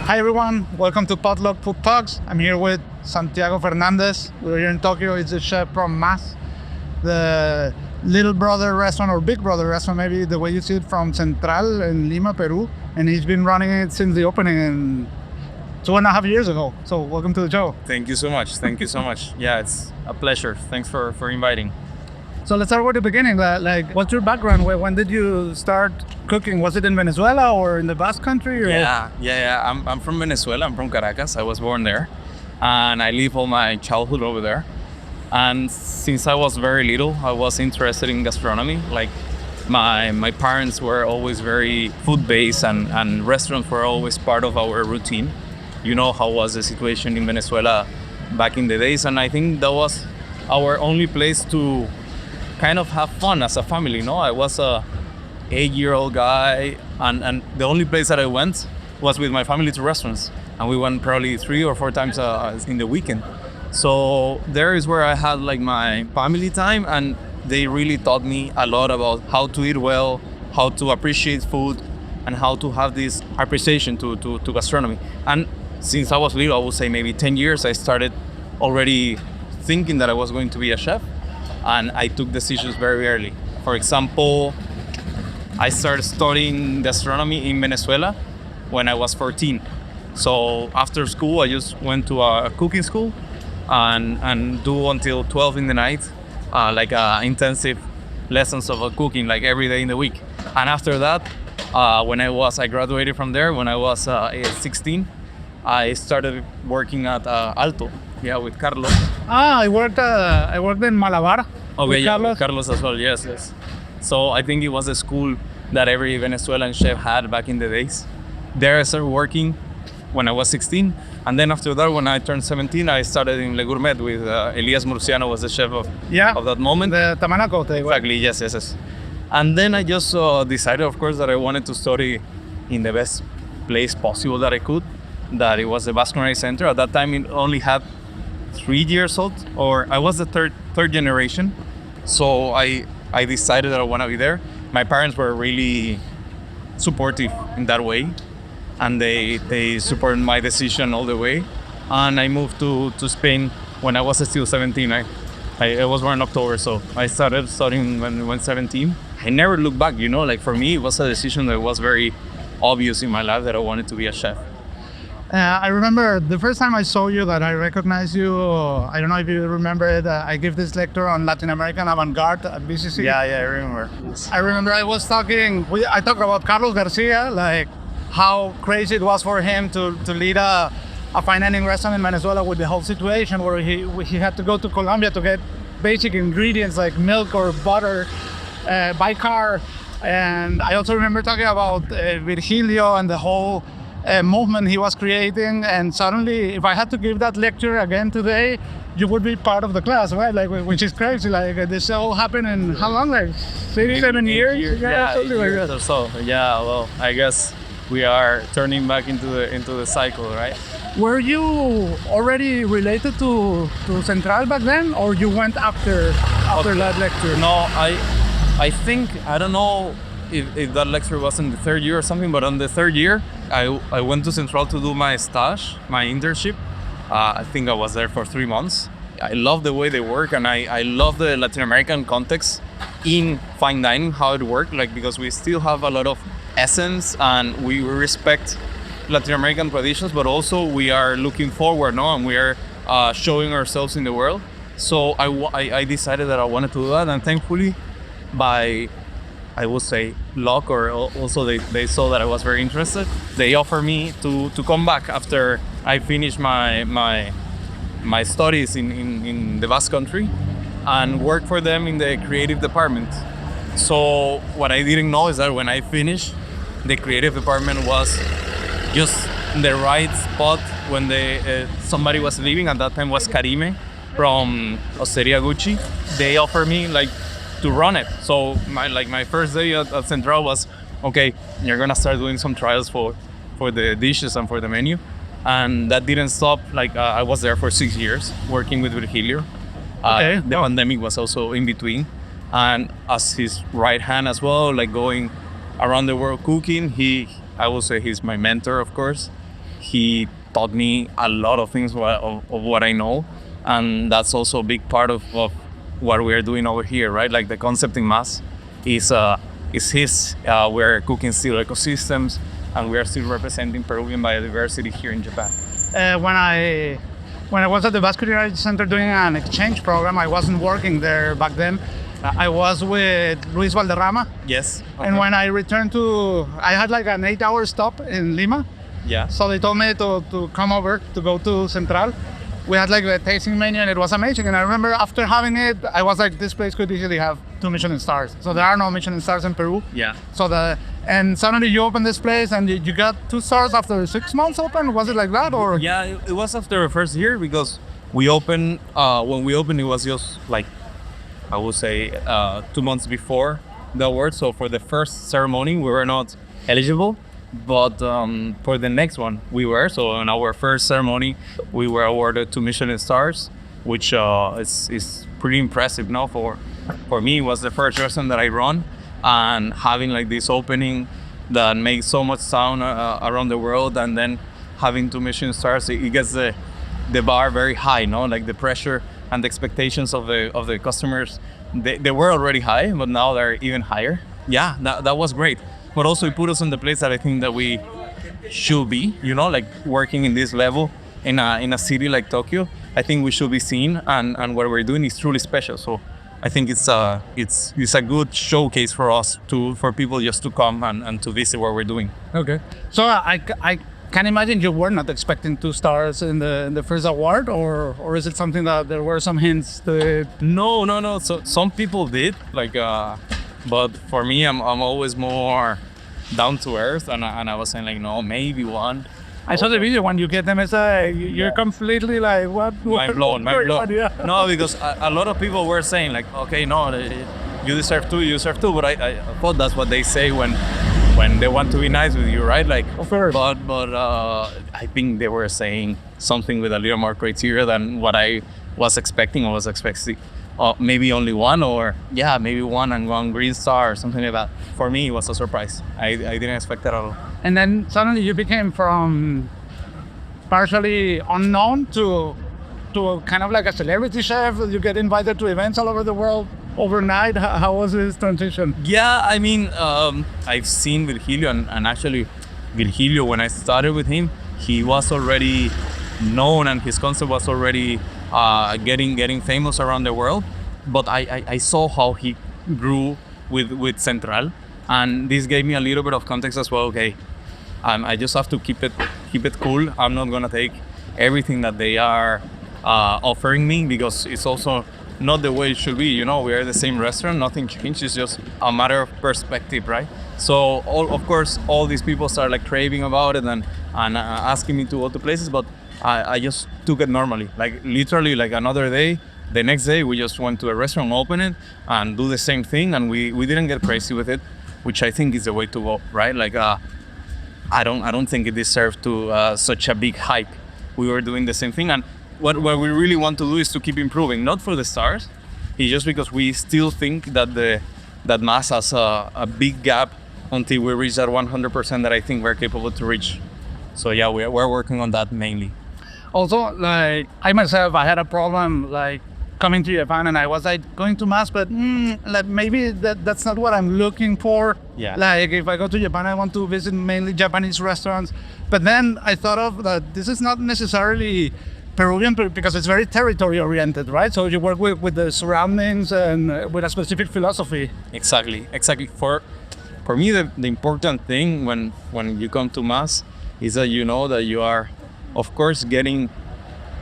Hi everyone, welcome to Potluck Food Talks. I'm here with Santiago Fernandez. We're here in Tokyo. He's a chef from Mas, the little brother restaurant or big brother restaurant, maybe the way you see it, from Central in Lima, Peru. And he's been running it since the opening in 2.5 years ago. So welcome to the show. Thank you so much. Thank you so much. Yeah, it's a pleasure. Thanks for inviting. So let's start with the beginning. Like, what's your background? When did you start cooking? Was it in Venezuela or in the Basque Country? Or? Yeah. I'm from Venezuela. I'm from Caracas. I was born there, and I lived all my childhood over there. And since I was very little, I was interested in gastronomy. Like, my parents were always very food-based, and restaurants were always part of our routine. You know how was the situation in Venezuela back in the days, and I think that was our only place to kind of have fun as a family. I was a 8-year-old guy, and the only place that I went was with my family to restaurants, and we went probably 3 or 4 times in the weekend. So there is where I had like my family time, and they really taught me a lot about how to eat well, how to appreciate food, and how to have this appreciation to gastronomy. And since I was little, I would say maybe 10 years, I started already thinking that I was going to be a chef. And I took decisions very early. For example, I started studying gastronomy in Venezuela when I was 14. So after school, I just went to a cooking school and do until 12 in the night, intensive lessons of cooking, like every day in the week. And after that, when I graduated from there, when I was 16, I started working at Alto, with Carlos. I worked in Malabar. Okay, with Carlos as well, yes. So I think it was a school that every Venezuelan chef had back in the days. There I started working when I was 16. And then after that, when I turned 17, I started in Le Gourmet with Elias Murciano was the chef of that moment. The Tamanaco. Exactly, yes. And then I just decided, of course, that I wanted to study in the best place possible that I could. That it was the Basque Culinary Center. At that time, it only had 3 years old, or I was the third generation. So I decided that I want to be there. My parents were really supportive in that way, and they supported my decision all the way. And I moved to Spain when I was still 17. I was born in October, so I started studying when I was 17. I never looked back, like for me, it was a decision that was very obvious in my life that I wanted to be a chef. I remember the first time I saw you that I recognized you. I don't know if you remember it. I gave this lecture on Latin American avant-garde at BCC. Yeah, I remember. I remember I talked about Carlos Garcia, like how crazy it was for him to lead a fine dining restaurant in Venezuela with the whole situation where he had to go to Colombia to get basic ingredients like milk or butter by car. And I also remember talking about Virgilio and the whole movement he was creating, and suddenly if I had to give that lecture again today, you would be part of the class, right? Like, which is crazy. Like, this all happened in how long? Like 6-7 years? Yeah, years or so. Yeah, well, I guess we are turning back into the cycle, right? Were you already related to Central back then, or you went after that lecture? No, I think, I don't know if that lecture was in the 3rd year or something, but on the 3rd year, I went to Central to do my stage, my internship. I think I was there for 3 months. I love the way they work, and I love the Latin American context in fine dining, how it worked, because we still have a lot of essence, and we respect Latin American traditions, but also we are looking forward, and we are showing ourselves in the world. So I decided that I wanted to do that, and thankfully, by, I would say, luck, or also they saw that I was very interested. They offered me to come back after I finished my studies in the Basque Country and work for them in the creative department. So what I didn't know is that when I finished, the creative department was just in the right spot when somebody was leaving. At that time was Karime from Osteria Gucci. They offered me to run it. So my first day at Central was, okay, you're gonna start doing some trials for the dishes and for the menu. And that didn't stop. I was there for 6 years working with Virgilio. The pandemic was also in between. And as his right hand as well, going around the world cooking, I would say he's my mentor, of course. he taught me a lot of things of what I know, and that's also a big part of what we are doing over here, right? Like the concept in Mas is his. We're cooking still ecosystems, and we are still representing Peruvian biodiversity here in Japan. When I was at the Basque Culinary Center doing an exchange program, I wasn't working there back then. I was with Luis Valderrama. Yes. And when I returned I had like an 8-hour stop in Lima. Yeah. So they told me to come over, to go to Central. We had like the tasting menu and it was amazing. And I remember after having it, I was like, this place could easily have 2 Michelin stars. So there are no Michelin stars in Peru. Yeah. And suddenly you open this place and you got 2 stars after 6 months open? Was it like that or? Yeah, it was after the first year because we opened, when we opened, it was just like, I would say 2 months before the award. So for the first ceremony, we were not eligible. But for the next one, we were. So in our first ceremony, we were awarded 2 Michelin stars, which is pretty impressive. Now for me, it was the first restaurant that I run, and having like this opening that makes so much sound around the world, and then having 2 Michelin stars, it gets the bar very high. No, like the pressure and the expectations of the customers, they were already high, but now they're even higher. Yeah, that was great. But also it put us in the place that I think that we should be, like working in this level in a city like Tokyo. I think we should be seen, and what we're doing is truly special. So I think it's a good showcase for us for people just to come and to visit what we're doing. Okay. So I can imagine you were not expecting 2 stars in the first award, or is it something that there were some hints to it? No. So some people did, but for me, I'm always more down to earth, and I was saying like, no, maybe 1. I saw the video when you get them. It's you're completely like what? Mind blown. Yeah. No, because a lot of people were saying like, okay, no, you deserve 2. But I thought that's what they say when they want to be nice with you, right? Like, of course. But I think they were saying something with a little more criteria than what I was expecting. I was expecting maybe only 1, or maybe 1 and 1 green star or something like that. For me, it was a surprise. I didn't expect that at all. And then suddenly you became from partially unknown to kind of like a celebrity chef. You get invited to events all over the world overnight. How was this transition? Yeah, I mean, I've seen Virgilio, and actually Virgilio, when I started with him, he was already known and his concept was already getting famous around the world. But I saw how he grew with Central, and this gave me a little bit of context as well. Okay, I just have to keep it cool. I'm not gonna take everything that they are offering me, because it's also not the way it should be. We are the same restaurant, nothing changed. It's just a matter of perspective, right? So of course all these people start like craving about it and asking me to go to places, but I just took it normally, like literally like another day. The next day we just went to a restaurant, open it, and do the same thing, and we didn't get crazy with it, which I think is the way to go, right? Like I don't think it deserved to such a big hype. We were doing the same thing, and what we really want to do is to keep improving, not for the stars. It's just because we still think that Mas has a big gap until we reach that 100% that I think we're capable to reach. So yeah, we're working on that mainly. Also, like I myself, I had a problem like coming to Japan, and I was like going to Mas, but like maybe that's not what I'm looking for. Yeah. Like if I go to Japan, I want to visit mainly Japanese restaurants. But then I thought of that this is not necessarily Peruvian, because it's very territory oriented, right? So you work with the surroundings and with a specific philosophy. Exactly. For me, the important thing when you come to Mas is that you know that you are, of course, getting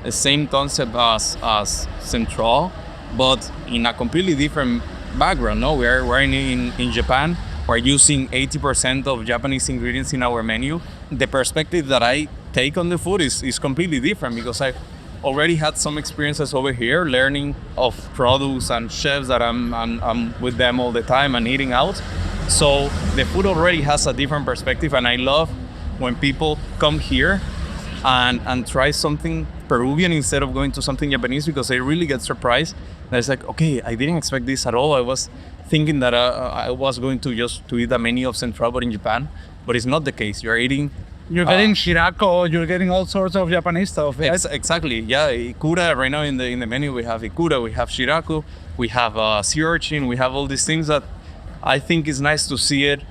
the same concept as Central, but in a completely different background. No, we're in Japan. We're using 80% of Japanese ingredients in our menu. The perspective that I take on the food is completely different, because I've already had some experiences over here learning of products and chefs that I'm with them all the time and eating out. So the food already has a different perspective, and I love when people come here and try something Peruvian instead of going to something Japanese, because they really get surprised. And it's like, okay, I didn't expect this at all. I was thinking that I was going to just to eat a menu of Central, but in Japan. But it's not the case. You're eating You're getting shirako, you're getting all sorts of Japanese stuff. Right? Exactly. Yeah, ikura. Right now in the menu we have ikura, we have shirako, we have sea urchin, we have all these things that I think is nice to see it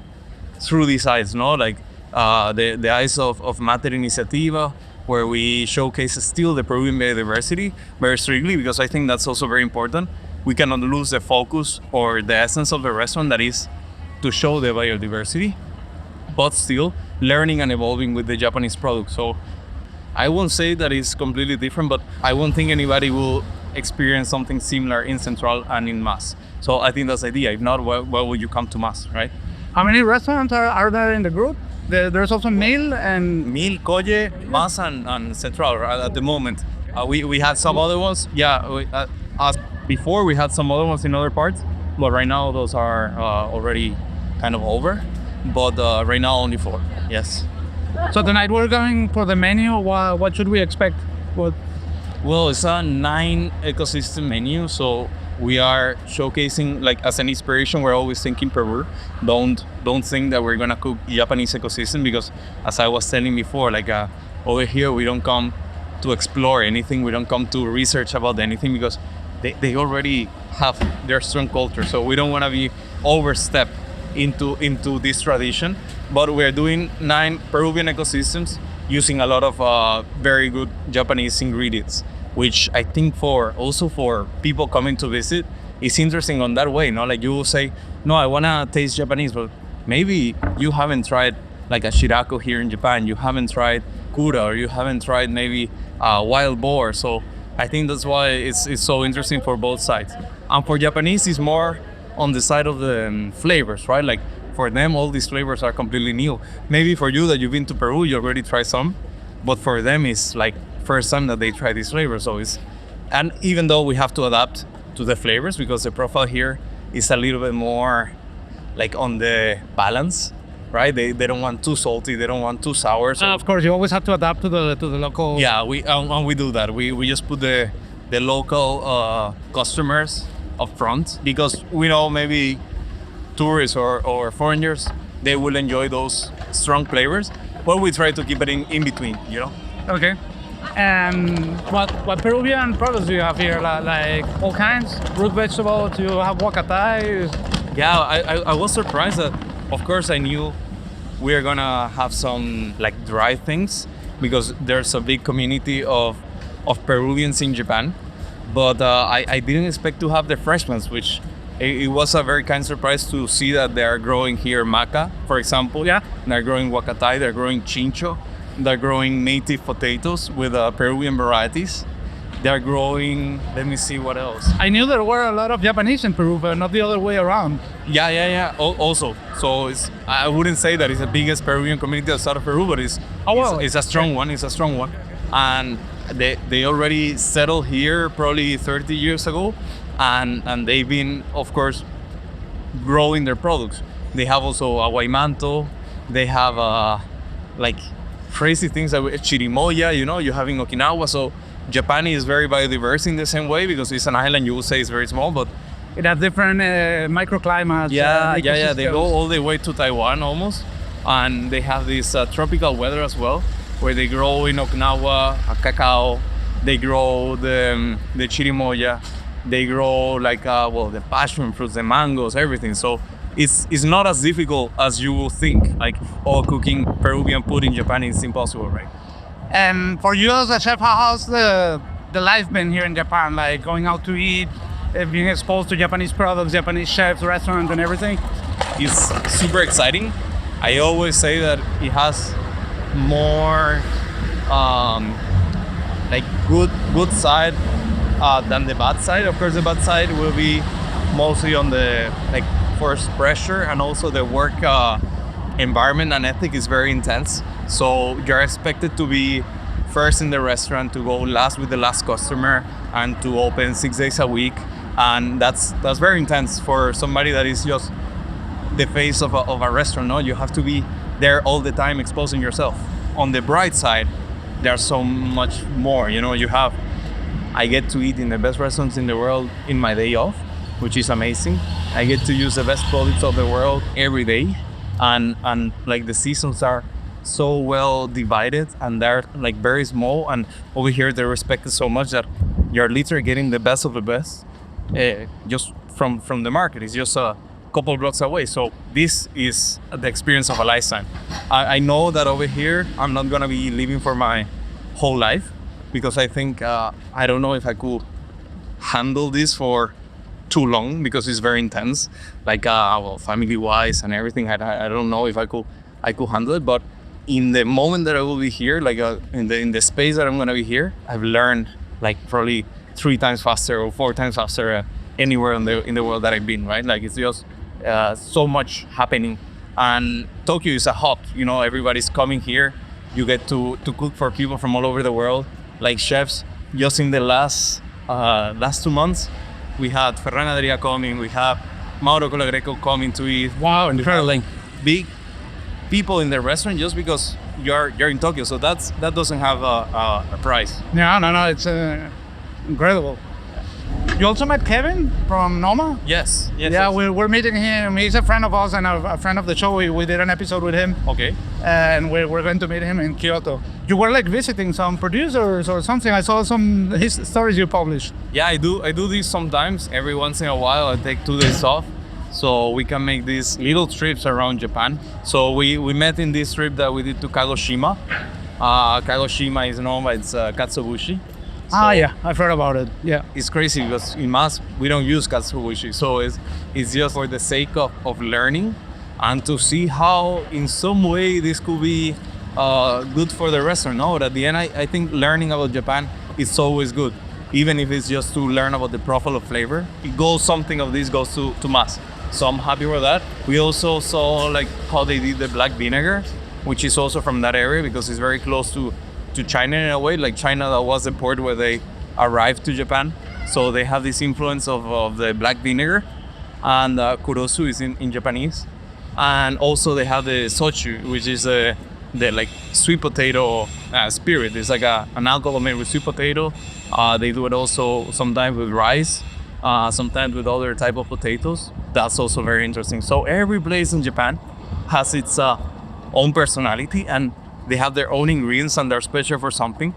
through these eyes, no? Like the eyes of Mater Iniciativa, where we showcase still the Peruvian biodiversity very strictly, because I think that's also very important. We cannot lose the focus or the essence of the restaurant, that is to show the biodiversity, but still learning and evolving with the Japanese product. So I won't say that it's completely different, but I won't think anybody will experience something similar in Central and in Mas. So I think that's the idea. If not, why would you come to Mas, right? How many restaurants are there in the group? There's also Mil and... Mil, Colle, Mas, and Central right, at the moment. We had some other ones. Yeah, as before we had some other ones in other parts, but right now those are already kind of over. But right now only 4. Yes. So tonight we're going for the menu. What should we expect? Well, it's a 9 ecosystem menu, so we are showcasing, like, as an inspiration, we're always thinking Peru. Don't think that we're gonna cook Japanese ecosystem, because as I was telling before, like over here we don't come to explore anything, we don't come to research about anything, because they already have their strong culture. So we don't want to be overstep into this tradition. But we're doing 9 Peruvian ecosystems using a lot of very good Japanese ingredients, which I think for people coming to visit, it's interesting on that way, no? Like you will say, no, I wanna taste Japanese, but maybe you haven't tried like a shirako here in Japan, you haven't tried kura, or you haven't tried maybe wild boar. So I think that's why it's so interesting for both sides. And for Japanese, it's more on the side of the flavors, right? Like for them, all these flavors are completely new. Maybe for you that you've been to Peru, you already tried some, but for them, it's like first time that they try these flavors. So and even though we have to adapt to the flavors, because the profile here is a little bit more like on the balance, right? They don't want too salty, they don't want too sour. So of course, you always have to adapt to the local. Yeah, we do that. We just put the local customers up front, because we know maybe tourists or foreigners, they will enjoy those strong flavors, but we try to keep it in between, you know? Okay. And what Peruvian products do you have here? Like all kinds? Root vegetables, you have huacatay? Yeah, I was surprised that, of course, I knew we are gonna have some like dry things, because there's a big community of Peruvians in Japan, but I didn't expect to have the fresh ones, which it was a very kind surprise to see that they are growing here maca, for example. Yeah. They're growing huacatay, they're growing chincho, they're growing native potatoes with Peruvian varieties. They're growing, let me see what else. I knew there were a lot of Japanese in Peru, but not the other way around. Yeah. Also, so I wouldn't say that it's the biggest Peruvian community outside of Peru, but it's a strong one. It's a strong one, and they already settled here probably 30 years ago, and they've been, of course, growing their products. They have also a guaymanto. They have like crazy things like chirimoya. You know, you have in Okinawa. So Japan is very biodiverse in the same way, because it's an island. You would say it's very small, but it has different microclimates. Yeah. They go all the way to Taiwan almost, and they have this tropical weather as well, where they grow in Okinawa cacao. They grow the chirimoya. They grow like the passion fruits, the mangoes, everything. So it's not as difficult as you would think. Like, cooking Peruvian food in Japan is impossible, right? And for you as a chef, how's the life been here in Japan? Like going out to eat, being exposed to Japanese products, Japanese chefs, restaurants, and everything? It's super exciting. I always say that it has more like good side than the bad side. Of course, the bad side will be mostly on the like forced pressure, and also the work environment and ethic is very intense. So you're expected to be first in the restaurant, to go last with the last customer, and to open 6 days a week. And that's very intense for somebody that is just the face of a restaurant. No, you have to be there all the time, exposing yourself. On the bright side, there's so much more. You know, I get to eat in the best restaurants in the world in my day off, which is amazing. I get to use the best products of the world every day, and like the seasons are so well divided, and they're like very small. And over here, they respect it so much that you're literally getting the best of the best, just from the market. It's just a couple blocks away. So this is the experience of a lifetime. I know that over here, I'm not gonna be living for my whole life, because I think I don't know if I could handle this for too long, because it's very intense, like well, family wise and everything. I don't know if I could handle it. But in the moment that I will be here, like in the space that I'm gonna be here, I've learned like probably 3 times faster or 4 times faster anywhere in the world that I've been, right? Like it's just so much happening. And Tokyo is a hub, you know, everybody's coming here. You get to cook for people from all over the world, like chefs. Just in the last 2 months, we had Ferran Adrià coming, we have Mauro Colagreco coming to eat. Wow, incredible. Big people in the restaurant just because you're in Tokyo. So that doesn't have a price. Yeah, no, it's incredible. You also met Kevin from Noma? Yes. Yeah, we're meeting him. He's a friend of ours and a friend of the show. We did an episode with him. Okay. And we're going to meet him in Kyoto. You were like visiting some producers or something. I saw some his stories you published. Yeah, I do this sometimes. Every once in a while, I take 2 days off, so we can make these little trips around Japan. So we met in this trip that we did to Kagoshima. Kagoshima is known by its katsuobushi. So yeah, I've heard about it. Yeah. It's crazy because in Mas we don't use katsuobushi, so it's just for the sake of learning and to see how in some way this could be good for the restaurant. No, but at the end, I think learning about Japan is always good, even if it's just to learn about the profile of flavor. Something of this goes to Mas, so I'm happy with that. We also saw like how they did the black vinegar, which is also from that area because it's very close to China in a way. Like China, that was the port where they arrived to Japan, so they have this influence of the black vinegar, and kurosu is in Japanese, and also they have the sochu, which is the like sweet potato spirit. It's like an alcohol made with sweet potato. They do it also sometimes with rice, sometimes with other type of potatoes. That's also very interesting. So every place in Japan has its own personality, and they have their own ingredients and they're special for something.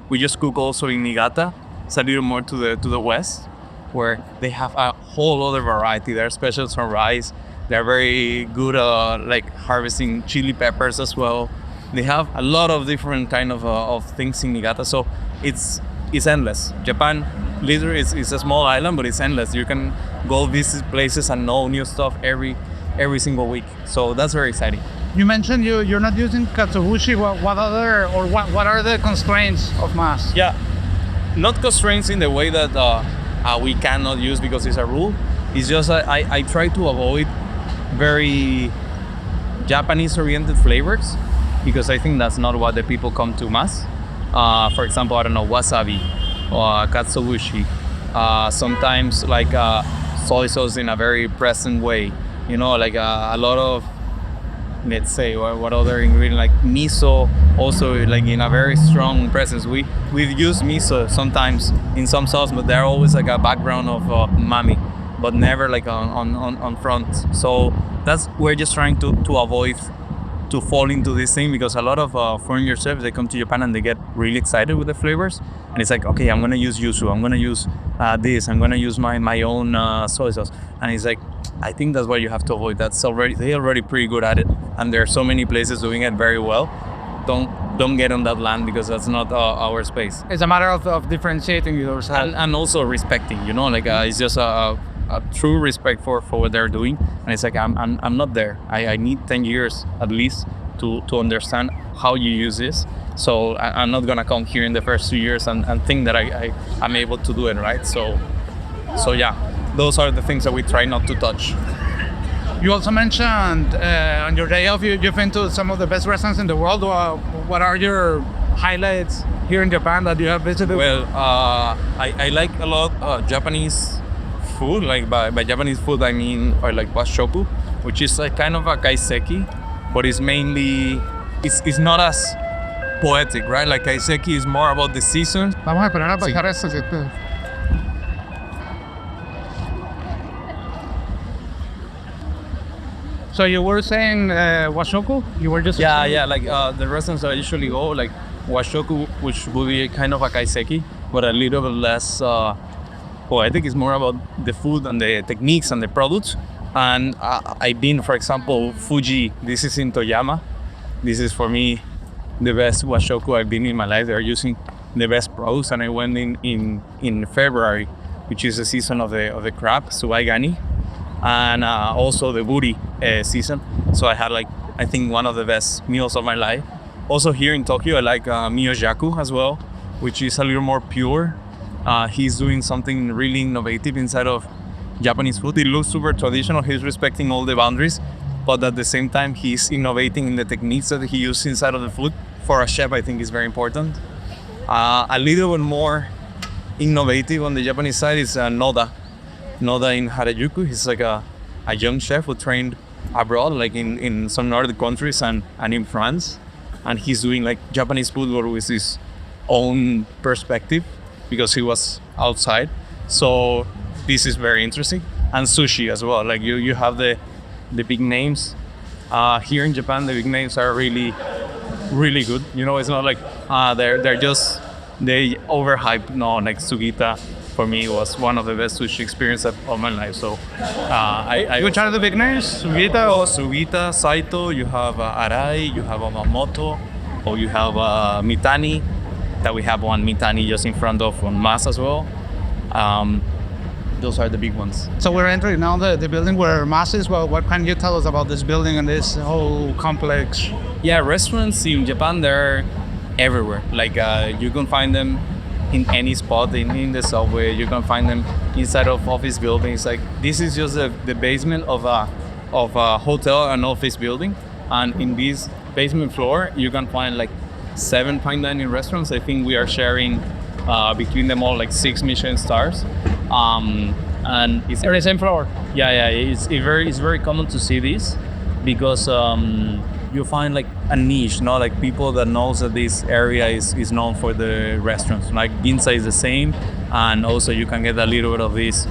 We just cook also in Niigata. It's a little more to the west, where they have a whole other variety. They're specials for rice. They're very good like harvesting chili peppers as well. They have a lot of different kind of things in Niigata. So it's endless. Japan literally is a small island, but it's endless. You can go visit places and know new stuff every single week. So that's very exciting. You mentioned you're not using katsuobushi. What are the constraints of Mas? Yeah, not constraints in the way that we cannot use because it's a rule. It's just I try to avoid very Japanese-oriented flavors because I think that's not what the people come to Mas. For example, I don't know, wasabi or katsuobushi. Sometimes like soy sauce in a very present way. You know, like a lot of, let's say, what other ingredient, like miso, also like in a very strong presence. We use miso sometimes in some sauce, but they're always like a background of umami, but never like on front. So we're just trying to avoid to fall into this thing, because a lot of foreign chefs, they come to Japan and they get really excited with the flavors, and it's like, okay, I'm gonna use yuzu, I'm gonna use this, I'm gonna use my own soy sauce, and it's like, I think that's what you have to avoid. They're already pretty good at it, and there are so many places doing it very well. Don't get on that land, because that's not our space. It's a matter of differentiating yourself and also respecting. You know, like it's just a true respect for what they're doing, and it's like I'm not there. I need 10 years at least to understand how you use this. So I'm not gonna come here in the first 2 years and think that I'm able to do it, right? So yeah, those are the things that we try not to touch. You also mentioned on your day off you've been to some of the best restaurants in the world. What are your highlights here in Japan that you have visited? Well, I like a lot Japanese food. Like by Japanese food, I mean like washoku, which is like kind of a kaiseki, but it's mainly it's not as poetic, right? Like kaiseki is more about the season. Vamos a esperar a bajar eso. So you were saying washoku? You were just Yeah. Like the restaurants I usually go, like washoku, which would be kind of a kaiseki, but a little bit less poetic. It's more about the food and the techniques and the products. And I've been, for example, Fuji. This is in Toyama. This is for me the best washoku I've been in my life. They're using the best products, and I went in February, which is the season of the crab, suwaigani, and also the buri season. So I had like, I think, one of the best meals of my life. Also here in Tokyo, I like miyojaku as well, which is a little more pure. He's doing something really innovative inside of Japanese food. It looks super traditional. He's respecting all the boundaries, but at the same time, he's innovating in the techniques that he uses inside of the food. For a chef, I think is very important. A little bit more innovative on the Japanese side is Noda. Noda in Harajuku. He's like a young chef who trained abroad, like in some northern countries and in France. And he's doing like Japanese food with his own perspective because he was outside. So this is very interesting. And sushi as well. Like you have the big names. Here in Japan, the big names are really, really good. You know, it's not like they're just, they overhyped. No, like Sugita for me was one of the best sushi experiences of my life. So Which are the big names? Sugita or Sugita, Saito, you have Arai, you have Amamoto, or you have Mitani, that we have one Mitani just in front of on Mas as well. Those are the big ones. So we're entering now the building where Mas is. Well, what can you tell us about this building and this whole complex? Yeah, restaurants in Japan, they're everywhere. Like you can find them in any spot, in the subway. You can find them inside of office buildings. Like this is just the basement of a hotel and office building. And in this basement floor, you can find like 7 fine dining restaurants. I think we are sharing between them all like 6 Michelin stars. And it's On the same floor. yeah, it's very common to see this because you find like a niche, not like people that knows that this area is known for the restaurants. Like Ginza is the same, and also you can get a little bit of this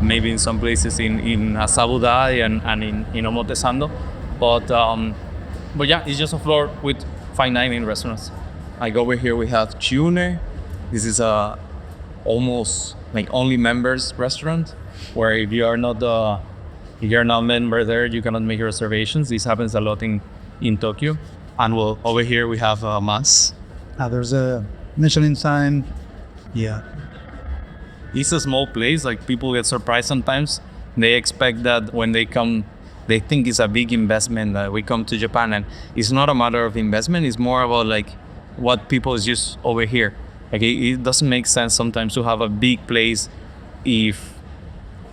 maybe in some places in Asabudai and in Omotesando, but yeah, it's just a floor with fine dining restaurants. Like over here we have Chiune. This is a almost like only members restaurant, where if you're not a member there, you cannot make reservations. This happens a lot in Tokyo. And well, over here we have Mas. There's a Michelin sign. Yeah. It's a small place. Like people get surprised sometimes. They expect that when they come, they think it's a big investment that we come to Japan, and it's not a matter of investment. It's more about like what people is just over here. Like it doesn't make sense sometimes to have a big place if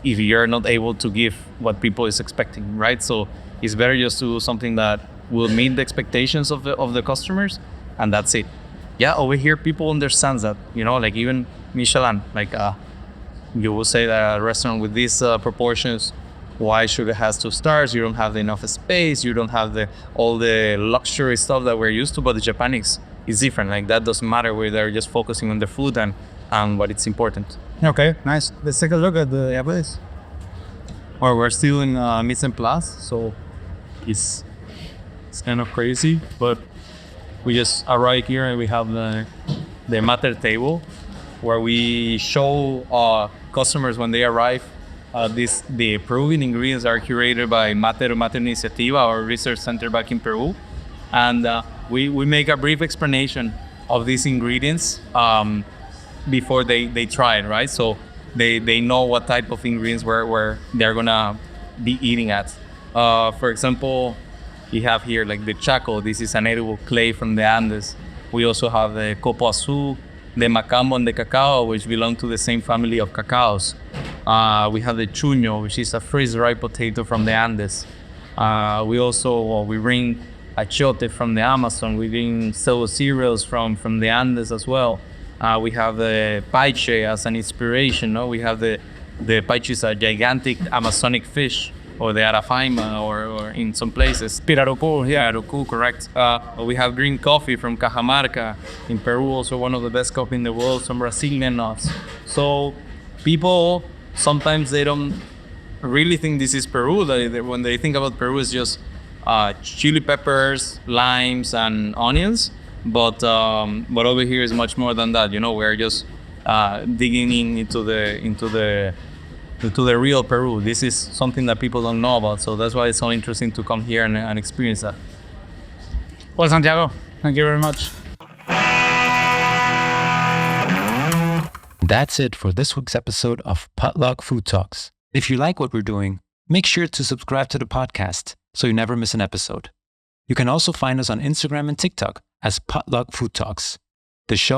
you're not able to give what people is expecting, right? So it's better just to do something that will meet the expectations of the customers, and that's it. Yeah, over here people understand that, you know, like even Michelin, like you will say that a restaurant with these proportions, why should it has 2 stars? You don't have enough space. You don't have all the luxury stuff that we're used to. But the Japanese is different. Like that doesn't matter. Where they're just focusing on the food and what it's important. Okay, nice. Let's take a look at the place. Or we're still in mise en place, so it's kind of crazy. But we just arrived here and we have the mater table, where we show customers when they arrive. The Peruvian ingredients are curated by Mater Iniciativa, our research center back in Peru. And we make a brief explanation of these ingredients before they try it, right? So they know what type of ingredients where they're gonna be eating at. For example, we have here like the chaco. This is an edible clay from the Andes. We also have the copoazu, the macambo, and the cacao, which belong to the same family of cacaos. We have the chuño, which is a freeze-dried potato from the Andes. We bring achiote from the Amazon. We bring pseudo cereals from the Andes as well. We have the paiche as an inspiration. No, we have the paiche is a gigantic Amazonic fish, or the arafaima, or in some places pirarucu. Yeah, pirarucu, correct. We have green coffee from Cajamarca in Peru, also one of the best coffee in the world. Some Brazilian nuts. So people sometimes they don't really think this is Peru. When they think about Peru, it's just chili peppers, limes, and onions. But over here is much more than that. We're just digging into the real Peru. This is something that people don't know about. So that's why it's so interesting to come here and experience that. Well, Santiago, thank you very much. That's it for this week's episode of Potluck Food Talks. If you like what we're doing, make sure to subscribe to the podcast so you never miss an episode. You can also find us on Instagram and TikTok as Potluck Food Talks. The show